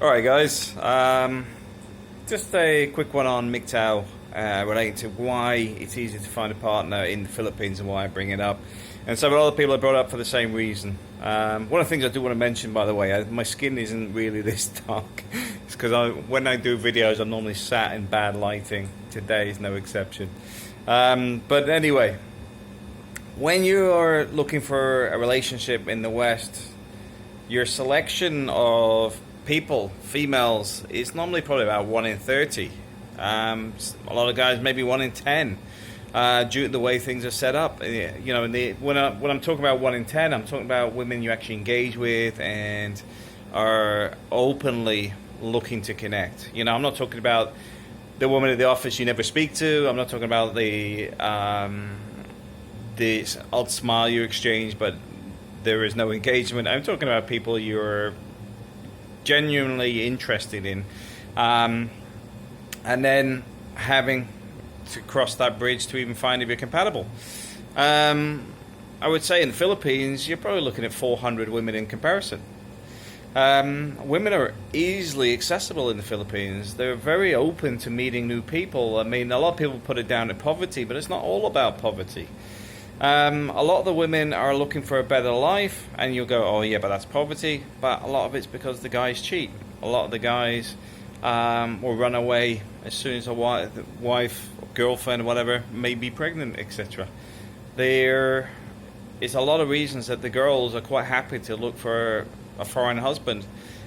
Alright guys, just a quick one on MGTOW relating to why it's easy to find a partner in the Philippines and why I bring it up. And some other people have brought it up for the same reason. One of the things I do want to mention, by the way, my skin isn't really this dark. It's because when I do videos I'm normally sat in bad lighting. Today is no exception. But anyway, when you're looking for a relationship in the West, your selection of people, females, is normally probably about 1 in 30. A lot of guys maybe 1 in 10, due to the way things are set up. You know, when I'm talking about 1 in 10, I'm talking about women you actually engage with and are openly looking to connect. You know, I'm not talking about the woman at the office you never speak to. I'm not talking about the odd smile you exchange, but there is no engagement. I'm talking about people you're genuinely interested in, and then having to cross that bridge to even find if you're compatible. I would say in the Philippines you're probably looking at 400 women in comparison. Women are easily accessible in the Philippines. They're very open to meeting new people. I mean, a lot of people put it down to poverty, but it's not all about poverty. A lot of the women are looking for a better life, and you'll go, oh yeah, but that's poverty. But a lot of it's because the guys cheat. A lot of the guys will run away as soon as a wife, girlfriend, or whatever, may be pregnant, etc. There is a lot of reasons that the girls are quite happy to look for a foreign husband.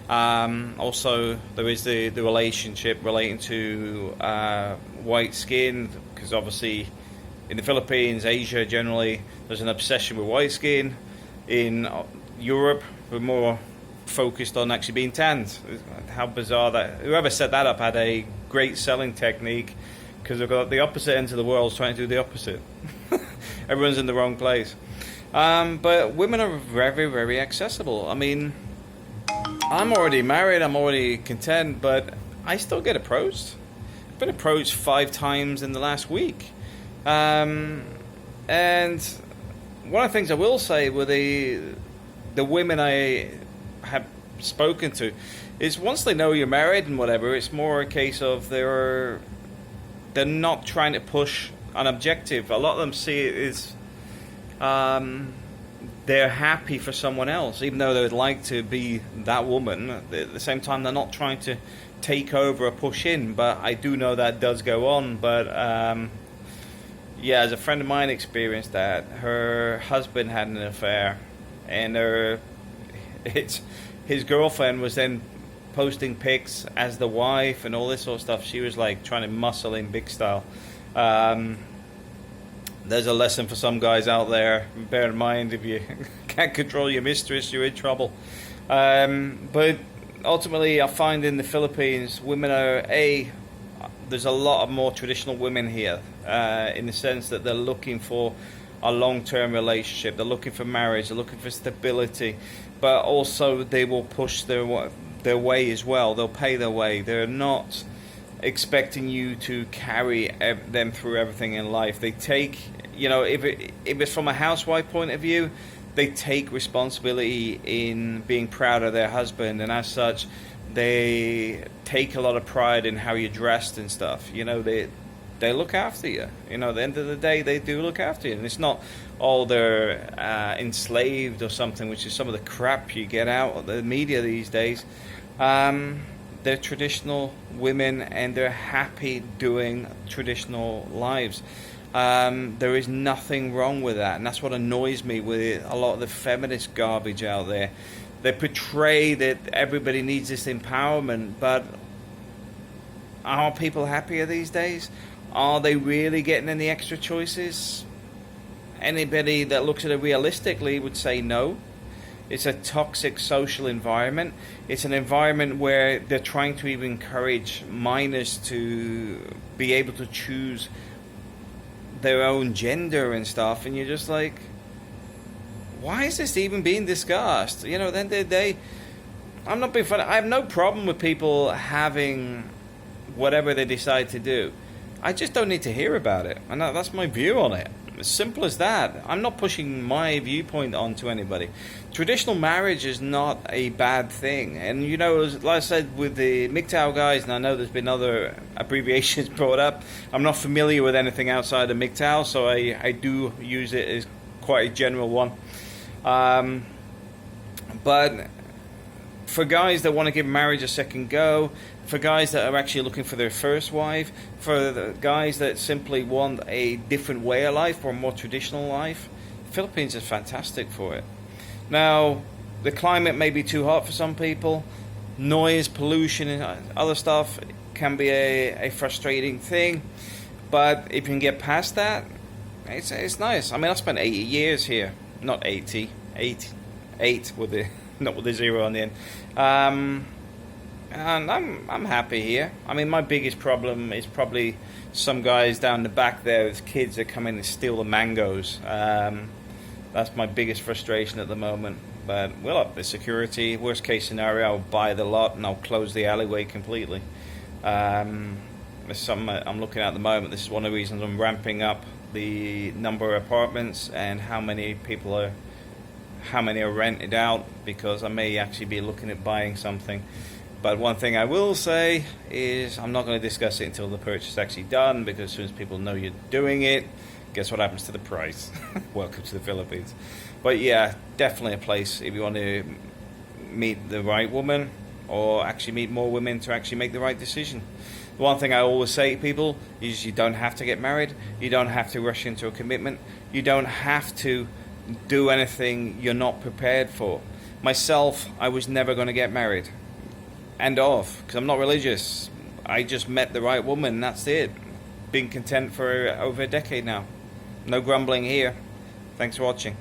Also, there is the relationship relating to white skin, because obviously in the Philippines, Asia generally, there's an obsession with white skin. In Europe, we're more focused on actually being tanned. How bizarre that. Whoever set that up had a great selling technique, because they've got the opposite ends of the world trying to do the opposite. Everyone's in the wrong place. But women are very, very accessible. I mean, I'm already married, I'm already content, but I still get approached. I've been approached 5 times in the last week. And one of the things I will say with the women I have spoken to is once they know you're married and whatever, it's more a case of they're not trying to push an objective. A lot of them see it as they're happy for someone else, even though they would like to be that woman. At the same time, they're not trying to take over or push in, but I do know that does go on. But yeah, as a friend of mine experienced that, her husband had an affair, and his girlfriend was then posting pics as the wife and all this sort of stuff. She was like trying to muscle in big style. There's a lesson for some guys out there. Bear in mind, if you can't control your mistress, you're in trouble. But ultimately, I find in the Philippines, women are there's a lot of more traditional women here, in the sense that they're looking for a long-term relationship. They're looking for marriage. They're looking for stability, but also they will push their way as well. They'll pay their way. They're not expecting you to carry them through everything in life. They take, you know, if it's from a housewife point of view, they take responsibility in being proud of their husband, and as such, they take a lot of pride in how you're dressed and stuff. You know, they look after you. You know, at the end of the day, they do look after you. And it's not, oh, they're enslaved or something, which is some of the crap you get out of the media these days. They're traditional women, and they're happy doing traditional lives. There is nothing wrong with that, and that's what annoys me with a lot of the feminist garbage out there. They portray that everybody needs this empowerment, but are people happier these days? Are they really getting any extra choices? Anybody that looks at it realistically would say no. It's a toxic social environment. It's an environment where they're trying to even encourage minors to be able to choose their own gender and stuff, and you're just like, why is this even being discussed? You know, at the end of the day, I'm not being funny. I have no problem with people having whatever they decide to do. I just don't need to hear about it, and that's my view on it. As simple as that. I'm not pushing my viewpoint onto anybody. Traditional marriage is not a bad thing. And you know, like I said with the MGTOW guys, and I know there's been other abbreviations brought up, I'm not familiar with anything outside of MGTOW, so I do use it as quite a general one. But for guys that want to give marriage a second go, for guys that are actually looking for their first wife, for the guys that simply want a different way of life or a more traditional life, the Philippines is fantastic for it. Now, the climate may be too hot for some people. Noise, pollution, and other stuff can be a frustrating thing. But if you can get past that, it's nice. I mean, I spent 80 years here. Not 80. 8 with the not with the zero on the end. And I'm happy here. I mean, my biggest problem is probably some guys down the back there with kids that come in and steal the mangoes. That's my biggest frustration at the moment. But we'll up the security. Worst case scenario, I'll buy the lot and I'll close the alleyway completely. There's something I'm looking at the moment. This is one of the reasons I'm ramping up the number of apartments and how many are rented out, because I may actually be looking at buying something. But one thing I will say is I'm not going to discuss it until the purchase is actually done, because as soon as people know you're doing it, guess what happens to the price? Welcome to the Philippines. But yeah, definitely a place if you want to meet the right woman, or actually meet more women to actually make the right decision. The one thing I always say to people is you don't have to get married. You don't have to rush into a commitment. You don't have to do anything you're not prepared for. Myself, I was never going to get married. End of. Because I'm not religious. I just met the right woman, and that's it. Been content for over a decade now. No grumbling here. Thanks for watching.